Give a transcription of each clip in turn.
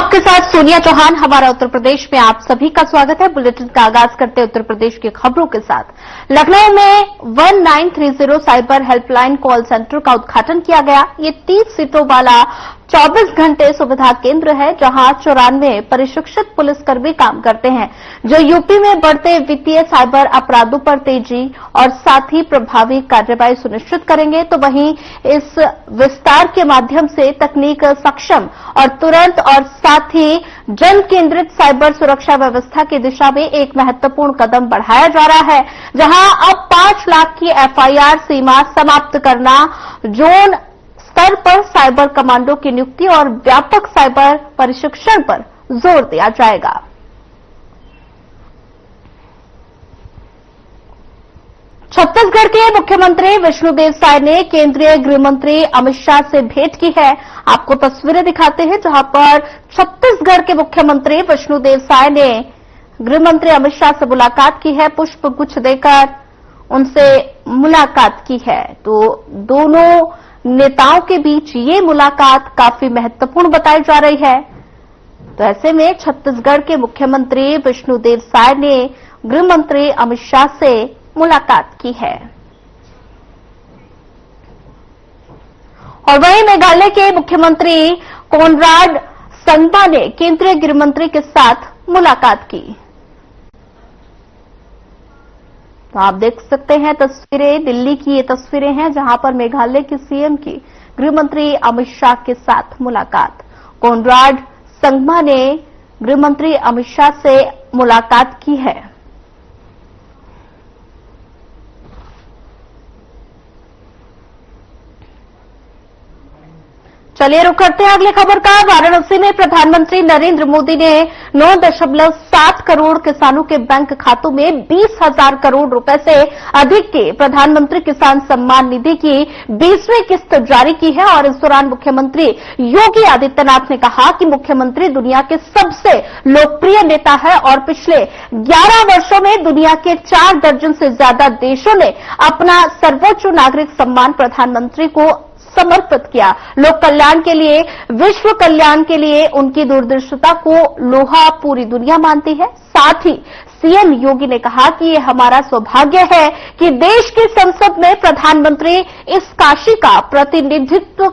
आपके साथ सोनिया चौहान। हमारा उत्तर प्रदेश में आप सभी का स्वागत है। बुलेटिन का आगाज करते उत्तर प्रदेश की खबरों के साथ। लखनऊ में 1930 साइबर हेल्पलाइन कॉल सेंटर का उद्घाटन किया गया। ये 30 सीटों वाला 24 घंटे सुविधा केंद्र है, जहां 94 प्रशिक्षित पुलिसकर्मी काम करते हैं, जो यूपी में बढ़ते वित्तीय साइबर अपराधों पर तेजी और साथ ही प्रभावी कार्रवाई सुनिश्चित करेंगे। तो वहीं इस विस्तार के माध्यम से तकनीक सक्षम और तुरंत और साथ ही जन केंद्रित साइबर सुरक्षा व्यवस्था की दिशा में एक महत्वपूर्ण कदम बढ़ाया जा रहा है, जहां अब 5 लाख की एफआईआर सीमा समाप्त करना, जोन स्तर पर साइबर कमांडो की नियुक्ति और व्यापक साइबर प्रशिक्षण पर जोर दिया जाएगा। छत्तीसगढ़ के मुख्यमंत्री विष्णुदेव साय ने केंद्रीय गृह मंत्री अमित शाह से भेंट की है। आपको तस्वीरें दिखाते हैं, जहां पर छत्तीसगढ़ के मुख्यमंत्री विष्णुदेव साय ने गृह मंत्री अमित शाह से मुलाकात की है, पुष्प गुच्छ देकर उनसे मुलाकात की है। तो दोनों नेताओं के बीच ये मुलाकात काफी महत्वपूर्ण बताई जा रही है। तो ऐसे में छत्तीसगढ़ के मुख्यमंत्री विष्णुदेव साय ने गृह मंत्री अमित शाह से मुलाकात की है। और वहीं मेघालय के मुख्यमंत्री कोनराड संगमा ने केंद्रीय गृह मंत्री के साथ मुलाकात की। तो आप देख सकते हैं तस्वीरें, दिल्ली की ये तस्वीरें हैं, जहां पर मेघालय के सीएम की गृह मंत्री अमित शाह के साथ मुलाकात। कोनराड संगमा ने गृह मंत्री अमित शाह से मुलाकात की है। चलिए रुक करते हैं अगली खबर का। वाराणसी में प्रधानमंत्री नरेंद्र मोदी ने 9.7 करोड़ किसानों के बैंक खातों में 20,000 करोड़ रुपए से अधिक की प्रधानमंत्री किसान सम्मान निधि की 20वीं किस्त जारी की है। और इस दौरान मुख्यमंत्री योगी आदित्यनाथ ने कहा कि मुख्यमंत्री दुनिया के सबसे लोकप्रिय नेता है और पिछले 11 वर्षों में दुनिया के 4 दर्जन से ज्यादा देशों ने अपना सर्वोच्च नागरिक सम्मान प्रधानमंत्री को समर्पित किया। लोक कल्याण के लिए, विश्व कल्याण के लिए उनकी दूरदर्शिता को लोहा पूरी दुनिया मानती है। साथ ही सीएम योगी ने कहा कि ये हमारा सौभाग्य है कि देश की संसद में प्रधानमंत्री इस काशी का प्रतिनिधित्व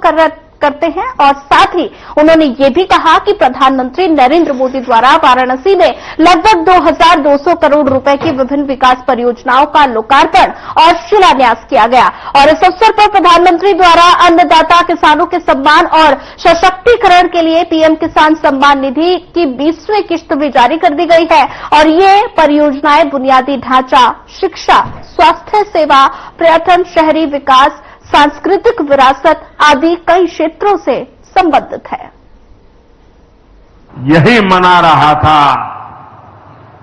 करते हैं। और साथ ही उन्होंने ये भी कहा कि प्रधानमंत्री नरेंद्र मोदी द्वारा वाराणसी में लगभग 2,200 करोड़ रुपए की विभिन्न विकास परियोजनाओं का लोकार्पण और शिलान्यास किया गया। और इस अवसर पर प्रधानमंत्री द्वारा अन्नदाता किसानों के सम्मान और सशक्तिकरण के लिए पीएम किसान सम्मान निधि की 20वीं किस्त भी जारी कर दी गई है। और ये परियोजनाएं बुनियादी ढांचा, शिक्षा, स्वास्थ्य सेवा, पर्यटन, शहरी विकास, सांस्कृतिक विरासत आदि कई क्षेत्रों से संबंधित है। यही मना रहा था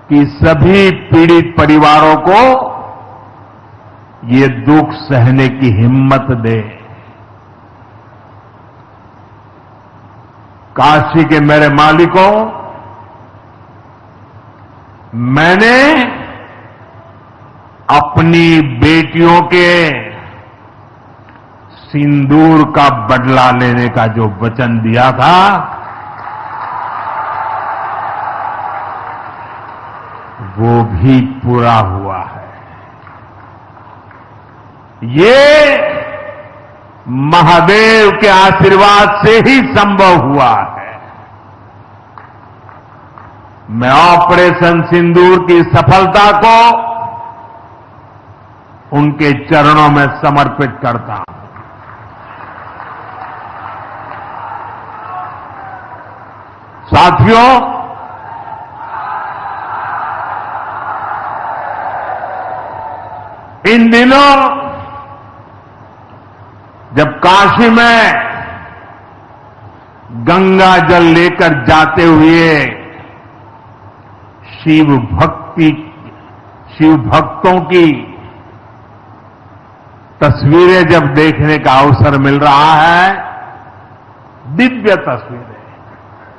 कि सभी पीड़ित परिवारों को ये दुख सहने की हिम्मत दे। काशी के मेरे मालिकों, मैंने अपनी बेटियों के सिंदूर का बदला लेने का जो वचन दिया था, वो भी पूरा हुआ है। ये महादेव के आशीर्वाद से ही संभव हुआ है। मैं ऑपरेशन सिंदूर की सफलता को उनके चरणों में समर्पित करता हूं। साथियों, इन दिनों जब काशी में गंगा जल लेकर जाते हुए शिव भक्तों की तस्वीरें जब देखने का अवसर मिल रहा है, दिव्य तस्वीरें,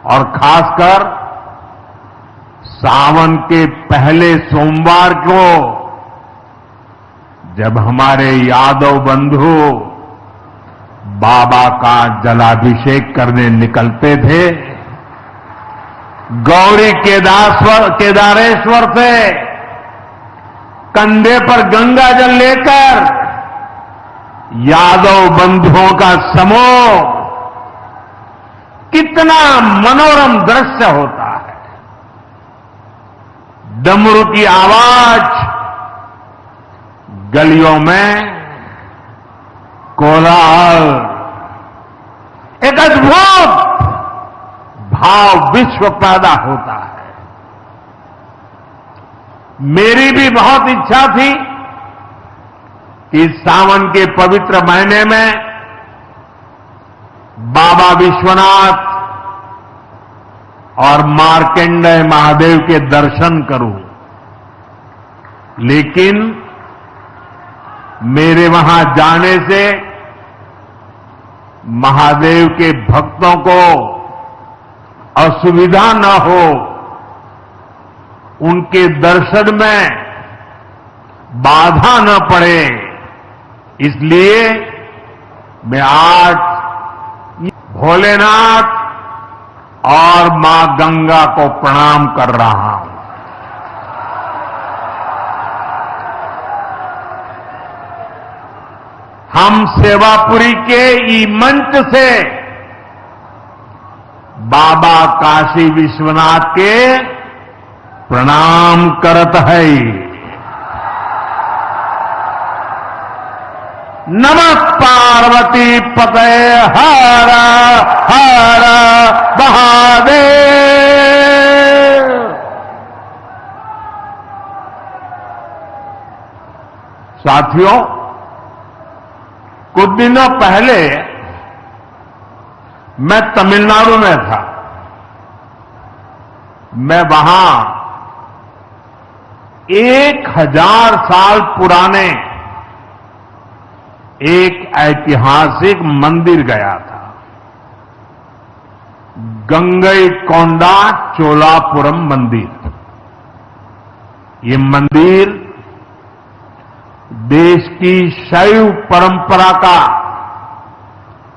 और खासकर सावन के पहले सोमवार को जब हमारे यादव बंधु बाबा का जलाभिषेक करने निकलते थे, गौरी केदारेश्वर से कंधे पर गंगा जल लेकर यादव बंधुओं का समूह, कितना मनोरम दृश्य होता है। डमरू की आवाज, गलियों में कोलाहल, एक अद्भुत भाव विश्व पैदा होता है। मेरी भी बहुत इच्छा थी कि सावन के पवित्र महीने में बाबा विश्वनाथ और मार्कंडेय महादेव के दर्शन करूं, लेकिन मेरे वहां जाने से महादेव के भक्तों को असुविधा न हो, उनके दर्शन में बाधा न पड़े, इसलिए मैं आज भोलेनाथ और मां गंगा को प्रणाम कर रहा हूं। हम सेवापुरी के ई मंच से बाबा काशी विश्वनाथ के प्रणाम करत है। नमः पार्वती पते हर हर महादेव। साथियों, कुछ दिनों पहले मैं तमिलनाडु में था। मैं वहां 1000 साल पुराने एक ऐतिहासिक मंदिर गया था, गंगईकोंडा चोलापुरम मंदिर। ये मंदिर देश की शैव परंपरा का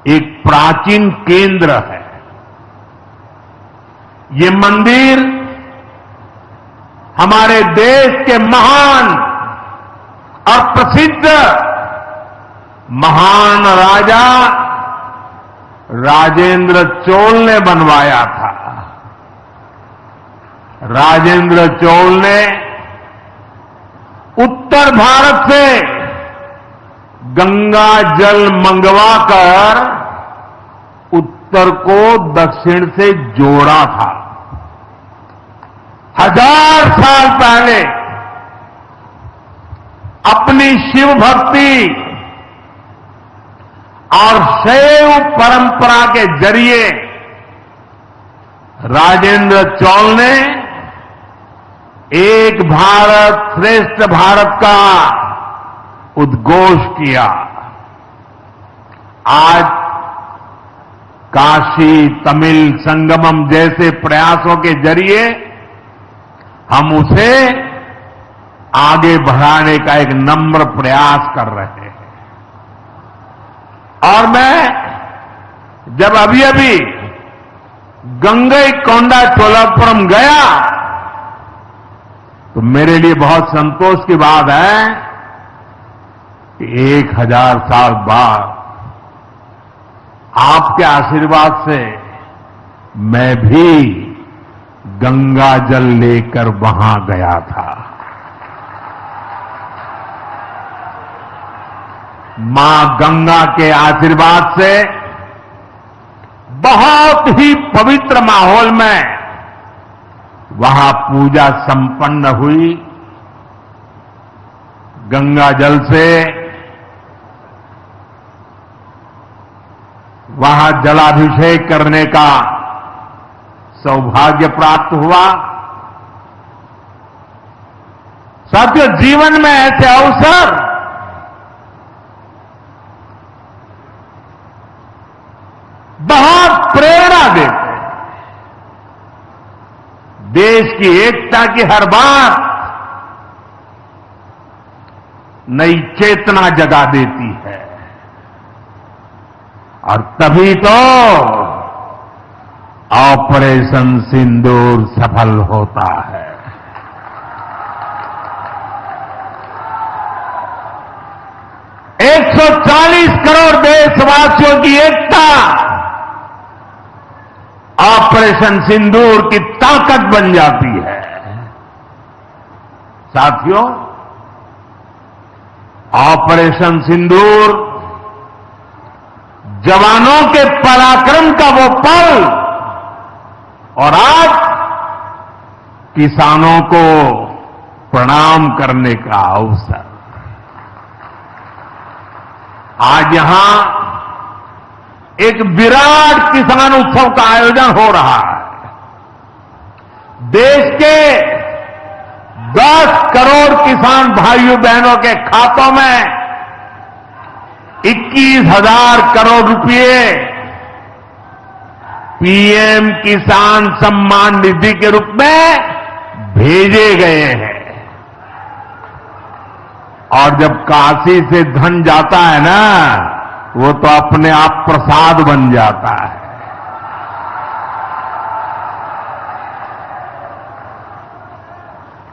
एक प्राचीन केंद्र है। ये मंदिर हमारे देश के महान और प्रसिद्ध महान राजा राजेंद्र चोल ने बनवाया था। राजेंद्र चोल ने उत्तर भारत से गंगा जल मंगवाकर उत्तर को दक्षिण से जोड़ा था। 1000 साल पहले अपनी शिव भक्ति और शैव परंपरा के जरिए राजेंद्र चोल ने एक भारत श्रेष्ठ भारत का उद्घोष किया। आज काशी तमिल संगमम जैसे प्रयासों के जरिए हम उसे आगे बढ़ाने का एक नम्र प्रयास कर रहे हैं। और मैं जब अभी गंगईकोंडा चोलापुरम गया तो मेरे लिए बहुत संतोष की बात है कि 1000 साल बाद आपके आशीर्वाद से मैं भी गंगा जल लेकर वहां गया था। मां गंगा के आशीर्वाद से बहुत ही पवित्र माहौल में वहां पूजा संपन्न हुई। गंगा जल से वहां जलाभिषेक करने का सौभाग्य प्राप्त हुआ। साथियों, जीवन में ऐसे अवसर बहुत प्रेरणा देते हैं। देश की एकता की हर बात नई चेतना जगा देती है। और तभी तो ऑपरेशन सिंदूर सफल होता है। 140 करोड़ देशवासियों की एकता ऑपरेशन सिंदूर की ताकत बन जाती है। साथियों, ऑपरेशन सिंदूर जवानों के पराक्रम का वो पल और आज किसानों को प्रणाम करने का अवसर। आज यहां एक विराट किसान उत्सव का आयोजन हो रहा है। देश के 10 करोड़ किसान भाइयों बहनों के खातों में 21,000 करोड़ रुपए पीएम किसान सम्मान निधि के रूप में भेजे गए हैं। और जब काशी से धन जाता है ना, वो तो अपने आप प्रसाद बन जाता है।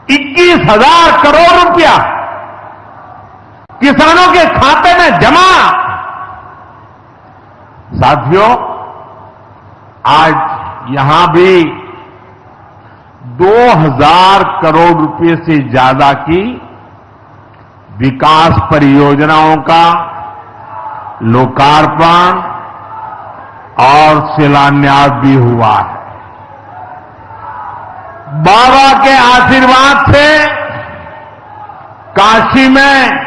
₹21,000 करोड़ रुपया किसानों के खाते में जमा। साथियों, आज यहां भी 2,000 करोड़ रुपए से ज्यादा की विकास परियोजनाओं का लोकार्पण और शिलान्यास भी हुआ है। बाबा के आशीर्वाद से काशी में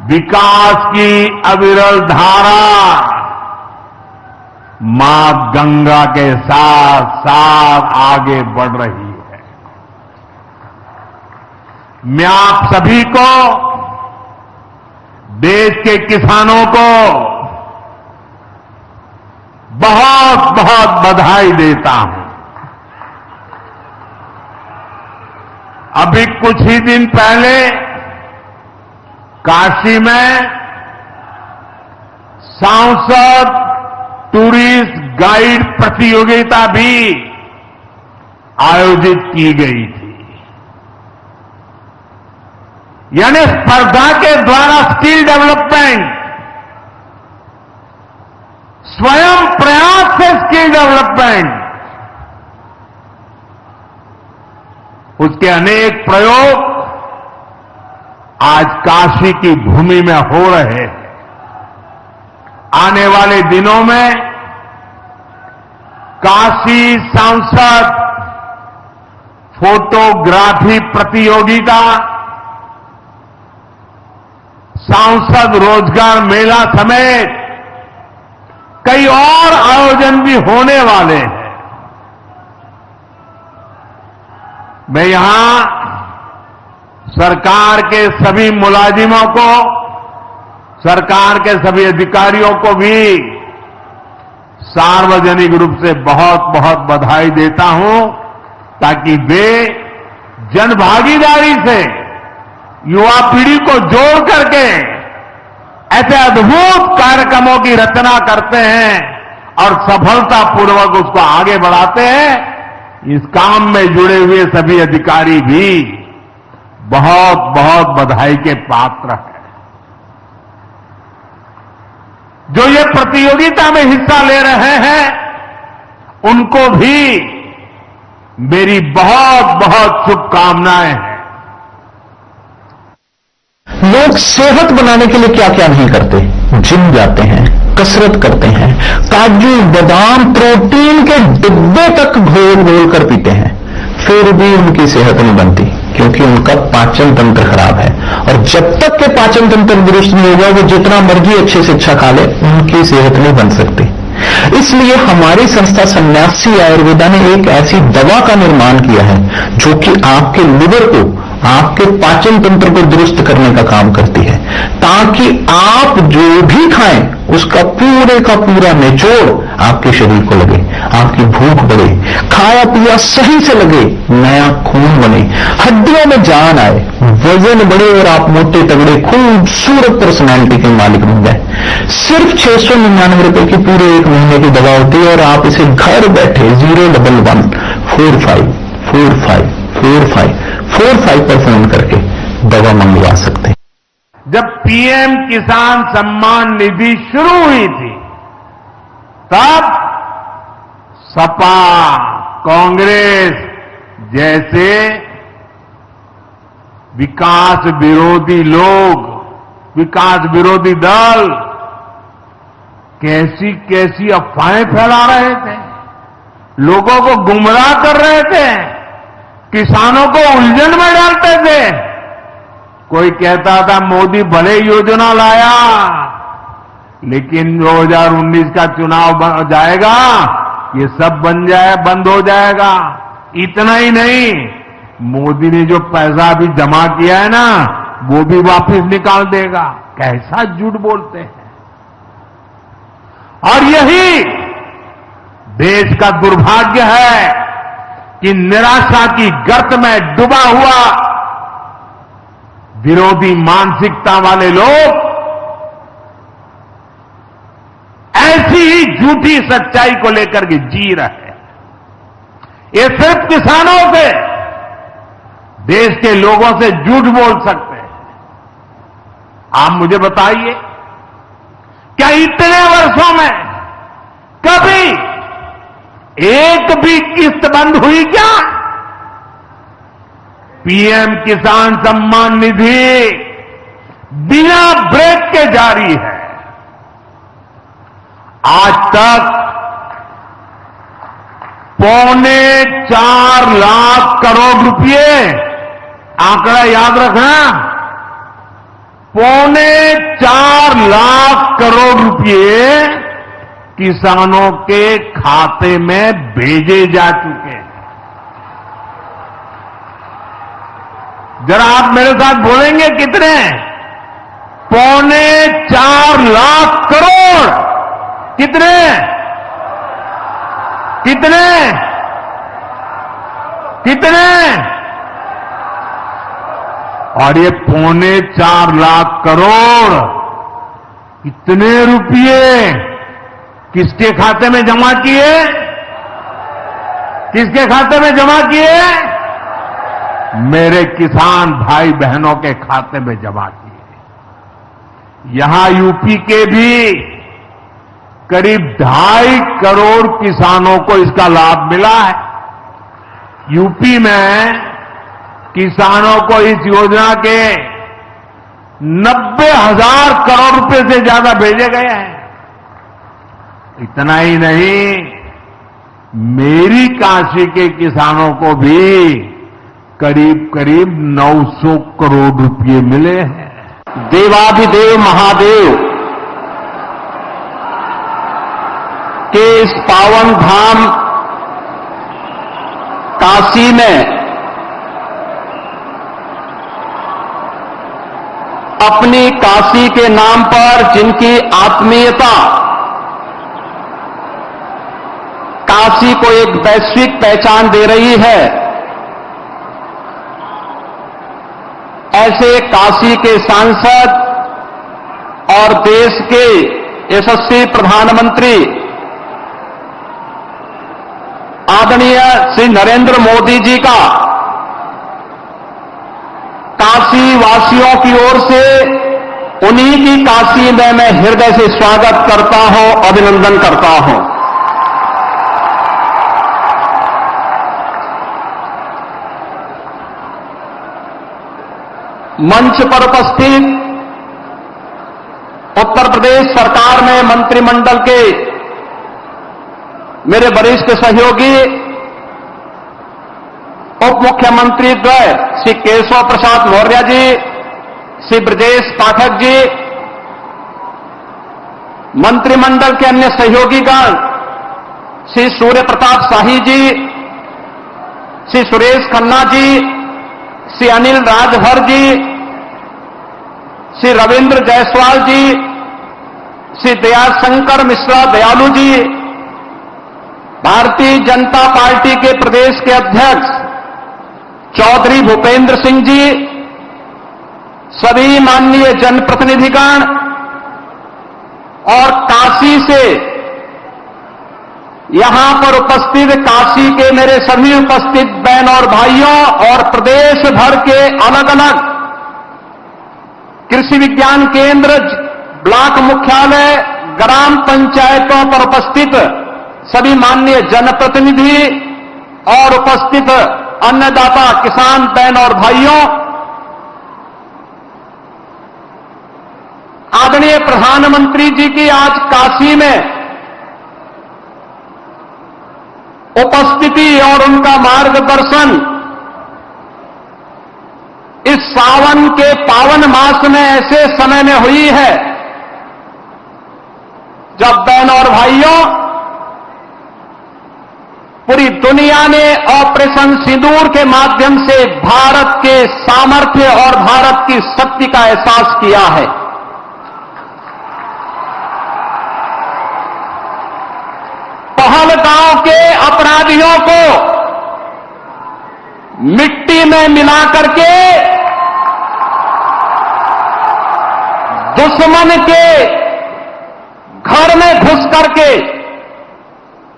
विकास की अविरल धारा मां गंगा के साथ साथ आगे बढ़ रही है। मैं आप सभी को, देश के किसानों को बहुत बहुत बधाई देता हूं। अभी कुछ ही दिन पहले काशी में सांसद टूरिस्ट गाइड प्रतियोगिता भी आयोजित की गई थी। यानी स्पर्धा के द्वारा स्किल डेवलपमेंट, स्वयं प्रयास से स्किल डेवलपमेंट, उसके अनेक प्रयोग आज काशी की भूमि में हो रहे हैं। आने वाले दिनों में काशी सांसद फोटोग्राफी प्रतियोगिता, सांसद रोजगार मेला समेत कई और आयोजन भी होने वाले हैं। मैं यहां सरकार के सभी मुलाजिमों को, सरकार के सभी अधिकारियों को भी सार्वजनिक रूप से बहुत बहुत बधाई देता हूं, ताकि वे जनभागीदारी से युवा पीढ़ी को जोड़ करके ऐसे अद्भुत कार्यक्रमों की रचना करते हैं और सफलतापूर्वक उसको आगे बढ़ाते हैं। इस काम में जुड़े हुए सभी अधिकारी भी बहुत बहुत बधाई के पात्र हैं। जो ये प्रतियोगिता में हिस्सा ले रहे हैं, उनको भी मेरी बहुत बहुत शुभकामनाएं हैं। लोग सेहत बनाने के लिए क्या क्या नहीं करते। जिम जाते हैं, कसरत करते हैं, काजू बादाम प्रोटीन के डिब्बे तक घोल घोल कर पीते हैं, फिर भी उनकी सेहत नहीं बनती, क्योंकि उनका पाचन तंत्र खराब है। और जब तक के पाचन तंत्र दुरुस्त नहीं होगा, वो जितना मर्जी अच्छे से अच्छा खा ले, उनकी सेहत नहीं बन सकती। इसलिए हमारी संस्था सन्यासी आयुर्वेदा ने एक ऐसी दवा का निर्माण किया है जो कि आपके लिवर को, आपके पाचन तंत्र को दुरुस्त करने का काम करती है, ताकि आप जो भी खाएं उसका पूरे का पूरा निचोड़ आपके शरीर को लगे, आपकी भूख बढ़े, खाया पिया सही से लगे, नया खून बने, हड्डियों में जान आए, वजन बढ़े और आप मोटे तगड़े खूबसूरत पर्सनैलिटी के मालिक बन जाए। सिर्फ 699 रुपए की पूरे एक महीने की दवा होती है और आप इसे घर बैठे 01145454545 पर फोन करके दवा मंगवा सकते हैं। जब पीएम किसान सम्मान निधि शुरू हुई थी तब सपा, कांग्रेस जैसे विकास विरोधी लोग, विकास विरोधी दल कैसी कैसी अफवाहें फैला रहे थे, लोगों को गुमराह कर रहे थे, किसानों को उलझन में डालते थे। कोई कहता था मोदी भले योजना लाया लेकिन 2019 का चुनाव जाएगा ये सब बंद हो जाएगा। इतना ही नहीं, मोदी ने जो पैसा अभी जमा किया है ना वो भी वापस निकाल देगा। कैसा झूठ बोलते हैं। और यही देश का दुर्भाग्य है कि निराशा की गर्त में डूबा हुआ विरोधी मानसिकता वाले लोग ऐसी ही झूठी सच्चाई को लेकर के जी रहे हैं। ये सिर्फ किसानों से, देश के लोगों से झूठ बोल सकते हैं। आप मुझे बताइए, क्या इतने वर्षों में कभी एक भी किस्त बंद हुई क्या? पीएम किसान सम्मान निधि बिना ब्रेक के जारी है। आज तक 4.25 लाख करोड़ रुपए, आंकड़ा याद रखना, 4.25 लाख करोड़ रुपए किसानों के खाते में भेजे जा चुके हैं। जरा आप मेरे साथ बोलेंगे कितने? 4.25 लाख करोड़। कितने? कितने? कितने? और ये 4.25 लाख करोड़ कितने रुपये किसके खाते में जमा किए? किसके खाते में जमा किए? मेरे किसान भाई बहनों के खाते में जमा किए। यहां यूपी के भी करीब 2.5 करोड़ किसानों को इसका लाभ मिला है। यूपी में किसानों को इस योजना के 90,000 करोड़ रुपए से ज्यादा भेजे गए हैं। इतना ही नहीं, मेरी काशी के किसानों को भी करीब करीब 900 करोड़ रुपए मिले हैं। देवाधिदेव महादेव के इस पावन धाम काशी में अपनी काशी के नाम पर जिनकी आत्मीयता काशी को एक वैश्विक पहचान दे रही है, ऐसे काशी के सांसद और देश के यशस्वी प्रधानमंत्री आदरणीय श्री नरेंद्र मोदी जी का काशी वासियों की ओर से उन्हीं की काशी में मैं हृदय से स्वागत करता हूं, अभिनंदन करता हूं। मंच पर उपस्थित उत्तर प्रदेश सरकार में मंत्रिमंडल के मेरे वरिष्ठ सहयोगी उप मुख्यमंत्री द्वय श्री केशव प्रसाद मौर्य जी, श्री ब्रजेश पाठक जी, मंत्रिमंडल के अन्य सहयोगीगण श्री सूर्य प्रताप शाही जी, श्री सुरेश खन्ना जी, श्री अनिल राजभर जी, श्री रविंद्र जायसवाल जी, श्री दयाशंकर मिश्रा दयालु जी, भारतीय जनता पार्टी के प्रदेश के अध्यक्ष चौधरी भूपेंद्र सिंह जी, सभी माननीय जनप्रतिनिधिगण और काशी से यहां पर उपस्थित काशी के मेरे सभी उपस्थित बहन और भाइयों और प्रदेश भर के अलग अलग कृषि विज्ञान केंद्र, ब्लॉक मुख्यालय, ग्राम पंचायतों पर उपस्थित सभी माननीय जनप्रतिनिधि और उपस्थित अन्नदाता किसान बहन और भाइयों, आदरणीय प्रधानमंत्री जी की आज काशी में उपस्थिति और उनका मार्गदर्शन इस सावन के पावन मास में ऐसे समय में हुई है जब बहन और भाइयों पूरी दुनिया ने ऑपरेशन सिंदूर के माध्यम से भारत के सामर्थ्य और भारत की शक्ति का एहसास किया है। पहलगांव के अपराधियों को मिट्टी में मिला करके दुश्मन के घर में घुस करके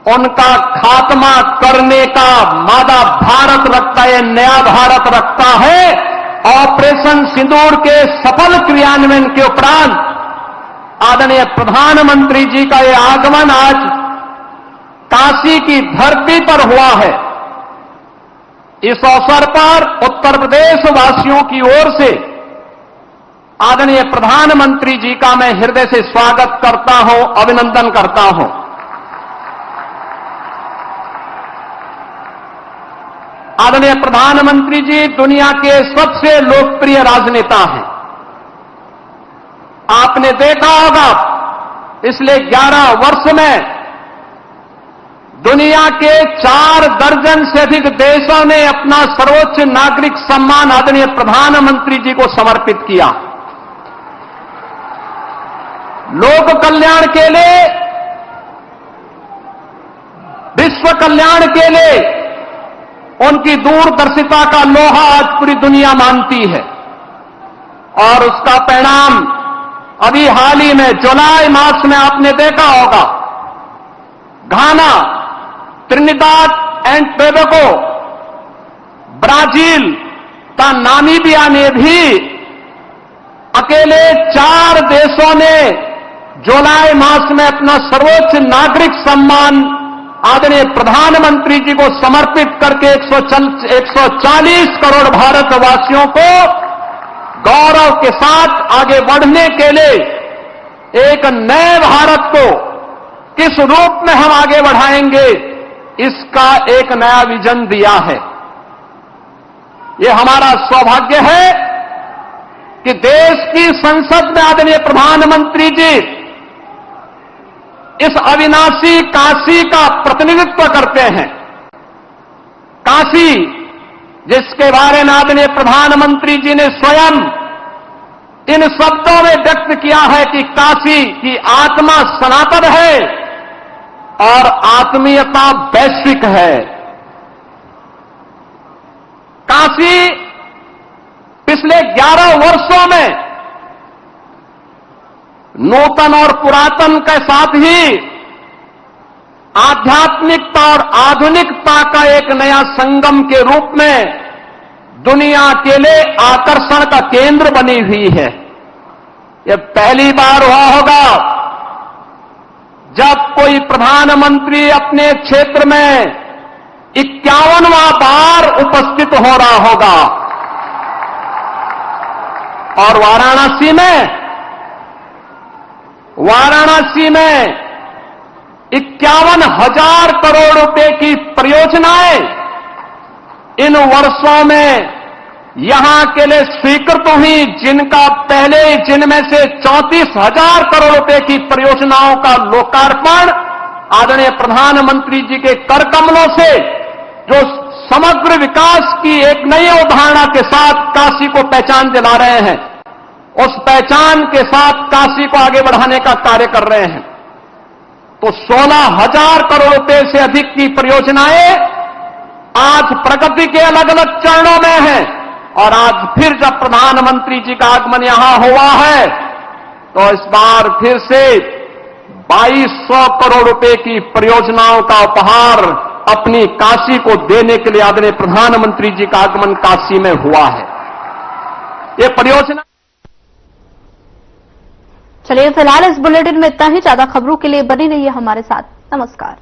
उनका खात्मा करने का मादा भारत रखता है, नया भारत रखता है। ऑपरेशन सिंदूर के सफल क्रियान्वयन के उपरांत आदरणीय प्रधानमंत्री जी का यह आगमन आज काशी की धरती पर हुआ है। इस अवसर पर उत्तर प्रदेश वासियों की ओर से आदरणीय प्रधानमंत्री जी का मैं हृदय से स्वागत करता हूं, अभिनंदन करता हूं। आदरणीय प्रधानमंत्री जी दुनिया के सबसे लोकप्रिय राजनेता हैं। आपने देखा होगा पिछले 11 वर्ष में दुनिया के 4 दर्जन से अधिक देशों ने अपना सर्वोच्च नागरिक सम्मान आदरणीय प्रधानमंत्री जी को समर्पित किया। लोक कल्याण के लिए, विश्व कल्याण के लिए उनकी दूरदर्शिता का लोहा आज पूरी दुनिया मानती है और उसका परिणाम अभी हाल ही में जुलाई मास में आपने देखा होगा घाना, त्रिनिदाद एंड टोबैगो, ब्राजील का नामीबिया ने भी अकेले 4 देशों ने जुलाई मास में अपना सर्वोच्च नागरिक सम्मान आदरणीय प्रधानमंत्री जी को समर्पित करके 140 करोड़ भारतवासियों को गौरव के साथ आगे बढ़ने के लिए एक नए भारत को किस रूप में हम आगे बढ़ाएंगे, इसका एक नया विजन दिया है। ये हमारा सौभाग्य है कि देश की संसद में आदरणीय प्रधानमंत्री जी इस अविनाशी काशी का प्रतिनिधित्व करते हैं। काशी जिसके बारे में आदरणीय प्रधानमंत्री जी ने स्वयं इन शब्दों में व्यक्त किया है कि काशी की आत्मा सनातन है और आत्मीयता वैश्विक है। काशी पिछले 11 वर्षों में नूतन और पुरातन के साथ ही आध्यात्मिकता और आधुनिकता का एक नया संगम के रूप में दुनिया के लिए आकर्षण का केंद्र बनी हुई है। यह पहली बार हुआ होगा जब कोई प्रधानमंत्री अपने क्षेत्र में 51वां बार उपस्थित हो रहा होगा और वाराणसी में 51,000 करोड़ रुपए की परियोजनाएं इन वर्षों में यहां के लिए स्वीकृत हुई, जिनका पहले जिनमें से 34,000 करोड़ रुपए की परियोजनाओं का लोकार्पण आदरणीय प्रधानमंत्री जी के कर कमलों से जो समग्र विकास की एक नई अवधारणा के साथ काशी को पहचान दिला रहे हैं, उस पहचान के साथ काशी को आगे बढ़ाने का कार्य कर रहे हैं। तो 16,000 करोड़ रुपए से अधिक की परियोजनाएं आज प्रगति के अलग अलग चरणों में हैं और आज फिर जब प्रधानमंत्री जी का आगमन यहां हुआ है तो इस बार फिर से 2200 करोड़ रुपए की परियोजनाओं का उपहार अपनी काशी को देने के लिए आदरणीय प्रधानमंत्री जी का आगमन काशी में हुआ है। ये परियोजना। चलिए फिलहाल इस बुलेटिन में इतना ही। ज्यादा खबरों के लिए बने रहिए हमारे साथ। नमस्कार।